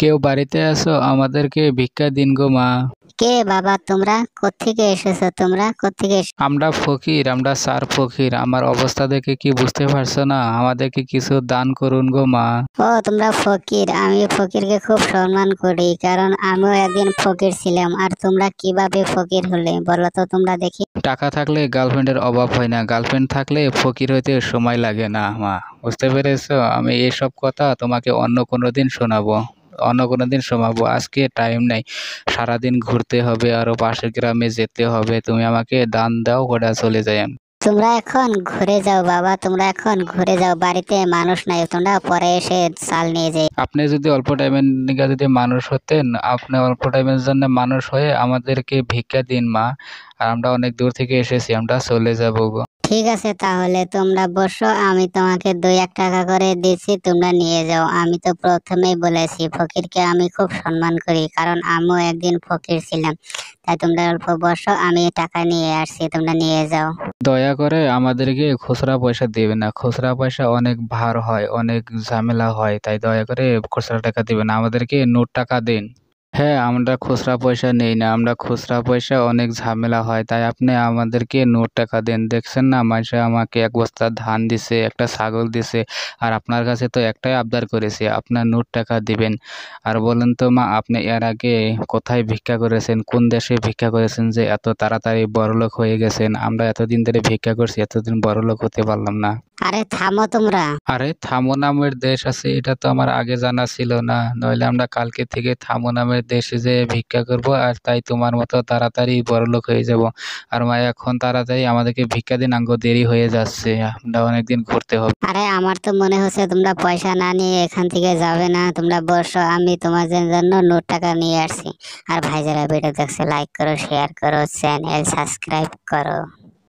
কেউ বাড়িতে আছো? আমাদেরকে ভিক্ষা দিন গো মা। কে বাবা তোমরা? কোত্থেকে এসেছো তোমরা? আমরা ফকির, আমরা চার ফকির। আমার অবস্থা দেখে কি বুঝতে পারছো না? আমাদেরকে কিছু দান করুন গো মা। ও তোমরা ফকির। আমি ফকিরকে খুব সম্মান করি, কারণ আমিও একদিন ফকির ছিলাম। আর তোমরা কিভাবে ফকির হলে বলো তো তোমরা দেখি। টাকা থাকলে গার্লফ্রেন্ডের অভাব হয় না, গার্লফ্রেন্ড থাকলে ফকির হইতে সময় লাগে না মা। বুঝতে পেরেছো? আমি এসব কথা তোমাকে অন্য কোনো দিন শোনাবো। আজকে টাইম নাই, সারাদিন ঘুরতে হবে, আরো পাশের গ্রামে যেতে হবে। তুমি আমাকে দান দাও, ওটা চলে যাই আমি। তোমরা এখন ঘুরে যাও বাবা, তোমরা এখন ঘুরে যাও, বাড়িতে মানুষ নাই, তোমরা পরে এসে চাল নিয়ে যাই। আপনি যদি অল্প টাইমের নিগা যদি মানুষ হতেন, আপনি অল্প টাইমের জন্য মানুষ হয়ে আমাদেরকে ভিক্ষা দিন মা। আর আমরা অনেক দূর থেকে এসেছি, আমরা চলে যাবো গো। ঠিক আছে, তাহলে তোমরা বসো, আমি তোমাকে 2-1 টাকা করে দিচ্ছি, তোমরা নিয়ে যাও। আমি তো প্রথমেই বলেছি ফকিরকে আমি খুব সম্মান করি, কারণ আমিও একদিন ফকির ছিলাম। তাই তোমরা অল্প বসো, আমি টাকা নিয়ে আসছি, তোমরা নিয়ে যাও। দয়া করে আমাদেরকে খুচরা পয়সা দেবে না, খুচরা পয়সা অনেক ভার হয়, অনেক ঝামেলা হয়। তাই দয়া করে খুচরা টাকা দিবেন না, আমাদেরকে নোট টাকা দিন। হ্যাঁ, আমরা খুচরা পয়সা নেই না, আমরা খুচরা পয়সা অনেক ঝামেলা হয়, তাই আপনি আমাদেরকে নোট টাকা দেন। দেখছেন না, মানুষে আমাকে 1 বস্তা ধান দিছে, একটা ছাগল দিছে, আর আপনার কাছে তো একটাই আবদার করেছি, আপনার নোট টাকা দিবেন। আর বলেন তো মা, আপনি এর আগে কোথায় ভিক্ষা করেছেন, কোন দেশে ভিক্ষা করেছেন যে এত তাড়াতাড়ি বড়লোক হয়ে গেছেন? আমরা এতদিন ধরে ভিক্ষা করছি, এতদিন বড়লোক হতে পারলাম না। আরে থামো তোমরা। আরে থামো নামের দেশ আছে, এটা তো আমার আগে জানা ছিল না। নইলে আমরা কালকে থেকে থামো নামের দেশে যেয়ে ভিক্ষা করব, আর তাই তোমার মতো তাড়াতাড়ি বড়লোক হয়ে যাব। আর মা, এখন তাড়াতাড়ি আমাদেরকে ভিক্ষা দিন, আঙ্গ দেরি হয়ে যাচ্ছে, আমরা অনেকদিন ঘুরতে হবে। আরে আমার তো মনে হচ্ছে তোমরা পয়সা না নিয়ে এখান থেকে যাবে না। তোমরা বসো, আমি তোমাদের জন্য নোট টাকা নিয়ে আসছি। আর ভাই যারা ভিডিও দেখছে, লাইক করো, শেয়ার করো, চ্যানেল সাবস্ক্রাইব করো।